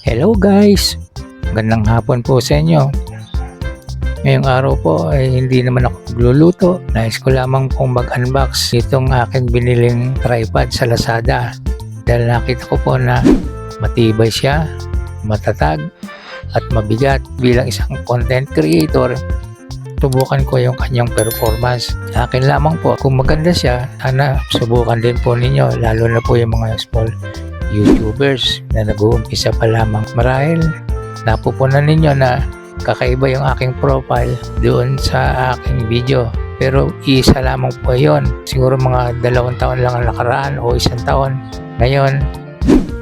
Hello guys! Magandang hapon po sa inyo. Ngayong araw po ay hindi naman ako magluluto. Nais ko lamang pong mag-unbox itong aking biniling tripod sa Lazada. Dahil nakita ko po na matibay siya, matatag at mabigat. Bilang isang content creator, subukan ko yung kanyang performance. Akin lamang po, kung maganda siya, sana subukan din po ninyo, lalo na po yung mga small YouTubers na nag-uumpisa pa lamang. Marahil napupunan ninyo na kakaiba yung aking profile doon sa aking video, pero isa lamang po yon. Siguro mga 2 taon lang ang nakaraan o 1 taon. Ngayon,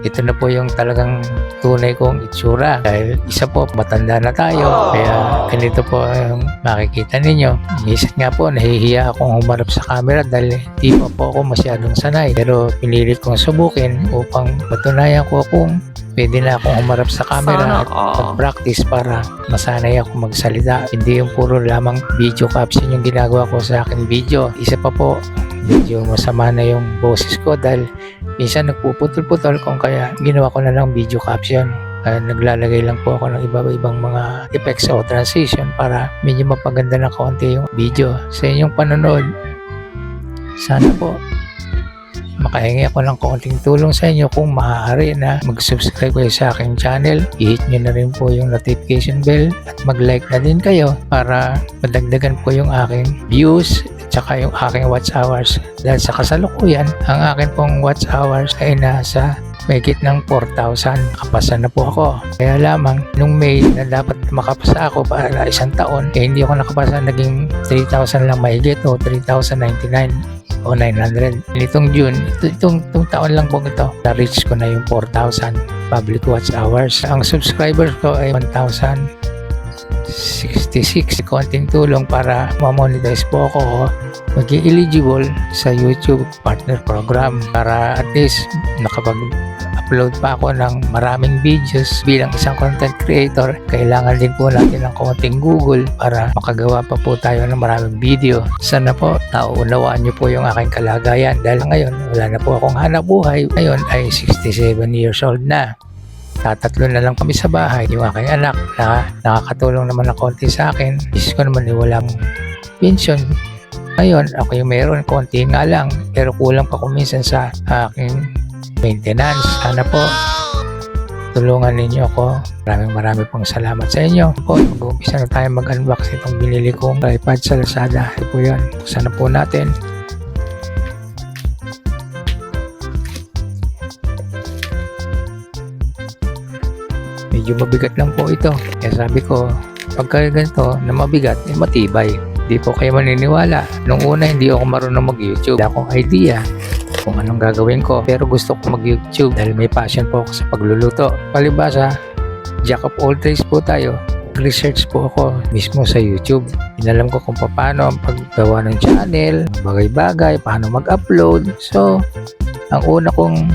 ito na po yung talagang tunay kong itsura. Dahil isa po, matanda na tayo, kaya ganito po yung makikita ninyo. Minsan nga po, nahihiya akong humarap sa camera dahil di pa po ako masyadong sanay. Pero pinilit kong subukin upang patunayan ko kung pwede na akong humarap sa camera at mag-practice para masanay ako magsalita. Hindi yung puro lamang video caption yung ginagawa ko sa aking video. Isa pa po, medyo masama na yung boses ko dahil minsan nagpuputol-putol, kung kaya ginawa ko na lang video caption. Naglalagay lang po ako ng iba-ibang mga effects o transition para medyo mapaganda na kaunti yung video. Sa inyong panonood, sana po makahingi ako ng kaunting tulong sa inyo. Kung maaari na mag-subscribe kayo sa aking channel, i-hit nyo na rin po yung notification bell at mag-like na din kayo para madagdagan po yung aking views at saka yung aking watch hours. Dahil sa kasalukuyan, ang akin pong watch hours ay nasa mahigit ng 4,000. Nakapasa na po ako. Kaya lamang, nung May na dapat makapasa ako para 1 taon, kaya hindi ako nakapasa, naging 3,000 lang mahigit o 3,099 o 900. Nitong June, itong taon lang po ito, na-reach ko na yung 4,000 public watch hours. Ang subscribers ko ay 1,066. Konting tulong para ma-monetize po ako, maging eligible sa YouTube Partner Program para at least nakapag-upload pa ako ng maraming videos. Bilang isang content creator, kailangan din po natin ng konting Google para makagawa pa po tayo ng maraming video. Sana po nauunawaan nyo po yung aking kalagayan dahil ngayon wala na po akong hanap buhay. Ngayon ay 67 years old na. Tatatlo na lang kami sa bahay. Yung aking anak na nakakatulong naman ng konti sa akin. Isip ko naman walang pension. Ngayon, ako yung meron, konti nga lang. Pero kulang pa ko minsan sa aking maintenance. Sana po tulungan ninyo ako. Maraming pong salamat sa inyo. Po, mag-uumpisa na tayo mag-unbox itong binili kong tripod sa Lazada. Ito po yan. Buksan na po natin. Medyo mabigat lang po ito. Kaya sabi ko, pagka ganito na mabigat, matibay. Hindi po kayo maniniwala. Nung una, hindi ako marunong mag-YouTube. Wala akong idea kung anong gagawin ko. Pero gusto ko mag-YouTube dahil may passion po ako sa pagluluto. Palibasa, jack of all trades po tayo. Research po ako mismo sa YouTube. Inalam ko kung paano ang paggawa ng channel, bagay-bagay, paano mag-upload. So, ang una kong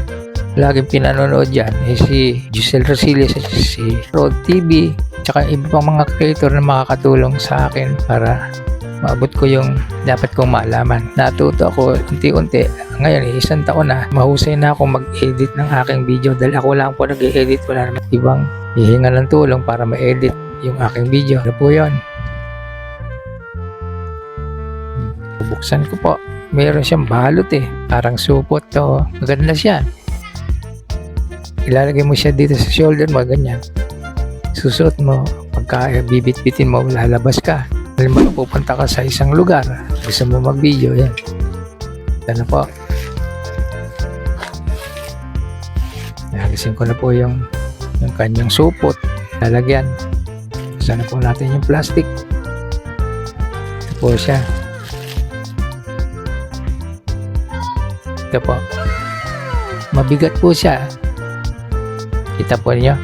laging pinanonood dyan ay si Giselle Rosiles, si Rod TV, tsaka iba pang mga creator na makakatulong sa akin para maabot ko yung dapat kong maalaman. Natuto ako unti-unti. Ngayon, 1 taon na, mahusay na ako mag-edit ng aking video dahil ako lang po nag-edit. Wala naman ibang hihinga ng tulong para ma-edit yung aking video. Ano po yun? Bubuksan ko po. Meron siyang balot parang supot to. Maganda siya. Ilalagay mo siya dito sa shoulder mo, ganyan. Susuot mo, pagka bibit-bitin mo, lalabas ka. Halimbawa, pupunta ka sa isang lugar, gusto mo mag-video, yan. Ito na po. Nalisin ko na po yung kanyang supot. Lalagyan. Gusto na po natin yung plastic. Ito po siya. Ito po. Mabigat po siya. Kita po niyo.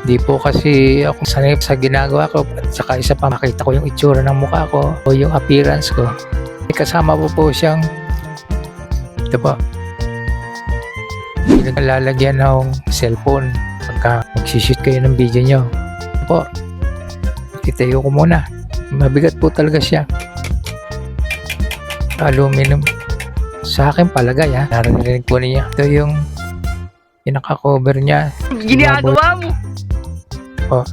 Di po kasi ako sanay sa ginagawa ko at saka isa pa makita ko yung itsura ng mukha ko o yung appearance ko. May kasama po siyang ito po. Lalagyan ng cellphone pagka magsishoot kayo ng video nyo. Ito po. Titayo ko muna. Mabigat po talaga siya. Aluminum. Sa akin palagay narinig po niya. Ito yung pinaka-cover niya. Ginagawa mo. Po.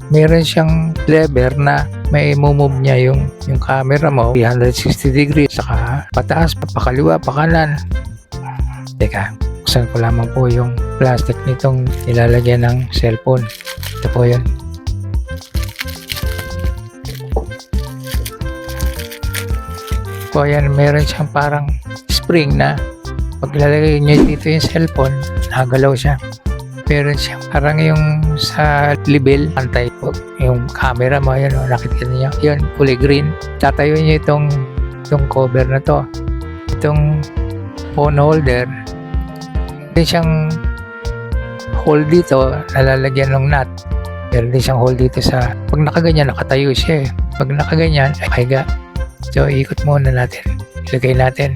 Meron siyang lever na may move niya yung camera mo 360 degrees, saka pataas, pakaliwa, pakanan. Teka, buksan ko lamang po yung plastic nitong nilalagyan ng cellphone. Ito po yun. Po yan, meron siyang parang spring na pag ilalagay nyo dito yung cellphone, nagalaw siya. Meron siyang parang yung sa level, pantay po yung camera mo, yun, nakikita niyo. Yun, kulay green. Tatayo niyo itong cover na to. Itong phone holder, meron siyang hole dito, nalalagyan ng nut. Meron din siyang hole dito sa, pag nakaganyan, nakatayo siya eh. Pag nakaganyan, ay higa. So, ikot muna natin. Ilagay natin.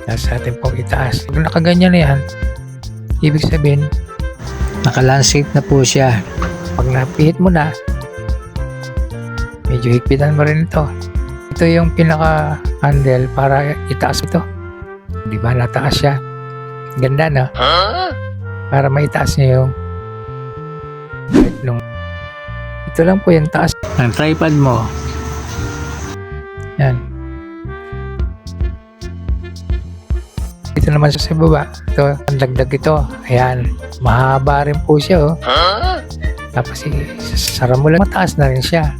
Tapos atin pong itaas. Pag nakaganyan na yan, ibig sabihin, naka-landscape na po siya. Pag napihit mo na, medyo higpitan mo rin ito. Ito yung pinaka-handle para itaas ito. Di ba? Nataas siya. Ganda, no? Para maitaas niya yung ito lang po yung taas ng tripod mo. Yan. Ito naman sa baba. Ito, ang dagdag ito. Ayan. Mahaba rin po siya, oh. Tapos, sara mo lang. Mataas na rin siya.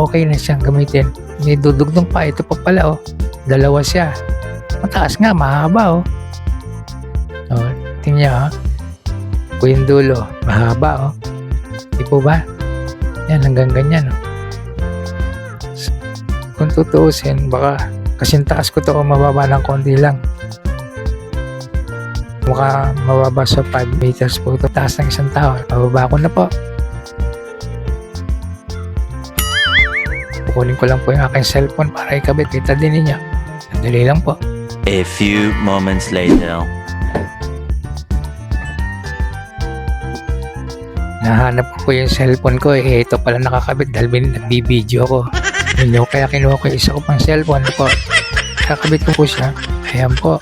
Okay na siyang gamitin. May dudugtong pa. Ito pa pala, oh. Dalawa siya. Mataas nga, mahaba, oh. Oh, tingnan niya, oh. Po yung dulo. Mahaba, oh. Di po ba? Yan, hanggang ganyan, oh. Kung tutuusin, baka kasing taas ko to o mababa ng konti lang. Mukha mababa sa 5 meters po ito. Taas ng isang tao. Mababa ko na po. Kukunin ko lang po yung aking cellphone para ikabit. Kita din ninyo. Sandali lang po. A few moments later. Nahanap ko po yung cellphone ko. Ito pala nakakabit dahil nagbibideo ko. Yun, kaya kinuha ko yung isa ko pang cellphone po. Kakabit ko po siya. Ayan po.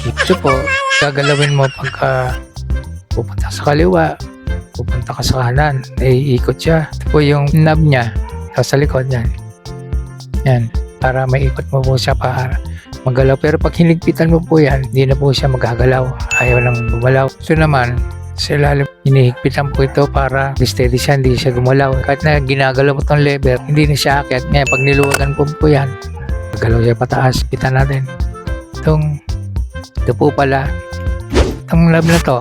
Ito po, gagalawin mo pagka pupunta sa kaliwa, pupunta ka sa kanan, naiikot siya. Ito po yung knob niya sa likod niyan. Yan, para maikot mo po siya para magalaw. Pero pag hinigpitan mo po yan, hindi na po siya magagalaw. Ayaw nang gumalaw. So naman, sa ilalim, hinihigpitan po ito para steady siya, hindi siya gumalaw. Kahit na ginagalaw mo itong lever, hindi na siya akyat. Ngayon, pag niluwagan po yan, magalaw siya pataas. Kita natin. Ito po pala, itong knob na to,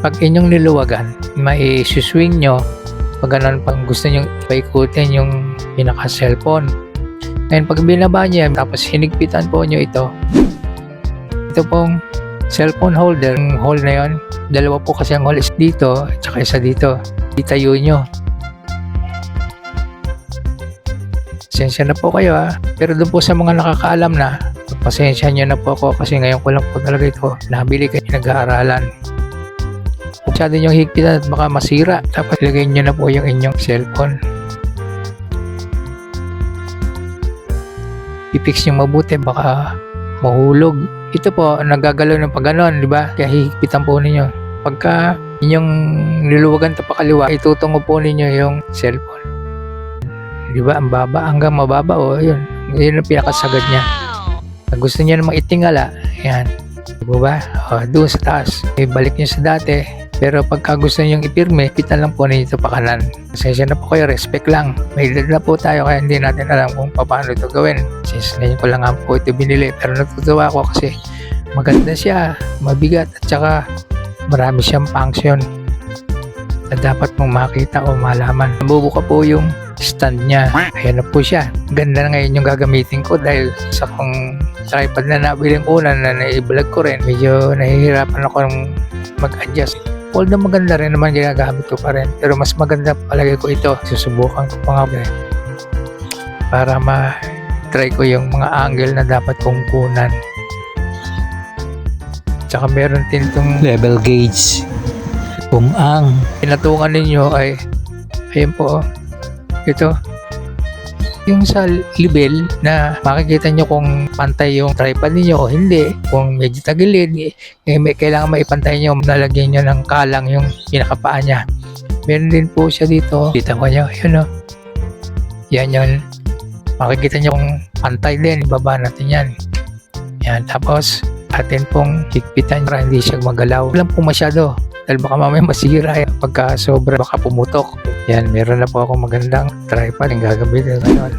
pag inyong niluwagan, mai-swing nyo, pag ganun, pag gusto nyo paikutin yung pinaka-cellphone. Ngayon, pag binaba nyo, tapos hinigpitan po nyo ito pong cellphone holder, yung hole na yon, dalawa po kasi ang hole is dito at saka isa dito. Itayo nyo. Pasensya na po kayo, ha. Pero doon po sa mga nakakaalam na, pasensya nyo na po ako kasi ngayon ko lang po talaga ito nabili kayo nag-aaralan. Masyado nyo higpitan at baka masira. Dapat ilagay nyo na po yung inyong cellphone. I-fix nyo mabuti, baka mahulog. Ito po, nagagalaw ng pagganon, di ba? Kaya hihigpitan po ninyo. Pagka inyong niluwagan ito pakaliwa, itutungo po ninyo yung cellphone. Di ba? Ang baba, hanggang mababa, o yun. Yun ang pinakasagad niya. Pag gusto niya namang itingala, yan. Di ba? O, doon sa taas. Ibalik nyo sa dati. Pero pagka gusto nyo ipirme, kita lang po ninyo ito pa kanan. Pasensya na po kayo, respect lang. May edad na po tayo kaya hindi natin alam kung paano ito gawin. Since ngayon ko lang po ito binili. Pero natutuwa ako kasi maganda siya, mabigat at saka marami siyang function na dapat mong makita o malaman. Nabubuka po yung stand niya. Ayan na po siya. Ganda na ngayon yung gagamitin ko dahil sa kong tripod na nabiling una na nai-vlog ko rin. Medyo nahihirapan ako ng mag-adjust. Although maganda rin naman ginagamit ko pa rin. Pero mas maganda palagay ko ito. Susubukan ko pa nga para ma-try ko yung mga angle na dapat kong kunan. Tsaka meron din itong level gauge. Kung ang pinatungan ninyo ay ayun po, ito yung sa level na makikita nyo kung pantay yung tripod niyo o hindi. Kung medyo tagilid, kailangan maipantay nyo, nalagyan nyo ng kalang yung pinakapaa niya. Meron din po siya dito. Kita ko nyo, yun o. Yan yun. Makikita nyo kung pantay din, ibaba natin yan. Yan, tapos atin pong higpitan para hindi siya magalaw. Walang po masyado. Dahil baka mamaya masira pagka sobra baka pumutok. Yan, meron na po akong magandang tripod yung gagamitin ngayon.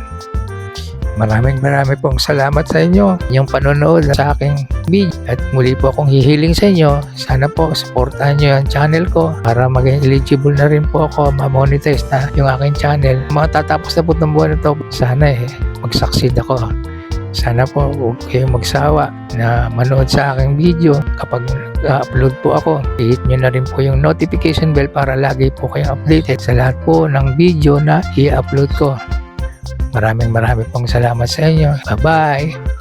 Maraming pong salamat sa inyo yung panonood sa aking video. At muli po akong hihiling sa inyo. Sana po supportahan nyo yung channel ko para maging eligible na rin po ako ma-monetize na yung aking channel. Mga tatapos na po ng buwan na to, sana mag-succeed ako. Sana po huwag kayong magsawa na manood sa aking video. Kapag upload po ako, i-hit nyo na rin po yung notification bell para lagi po kayong updated sa lahat po ng video na i-upload ko. Maraming pong salamat sa inyo. Bye-bye!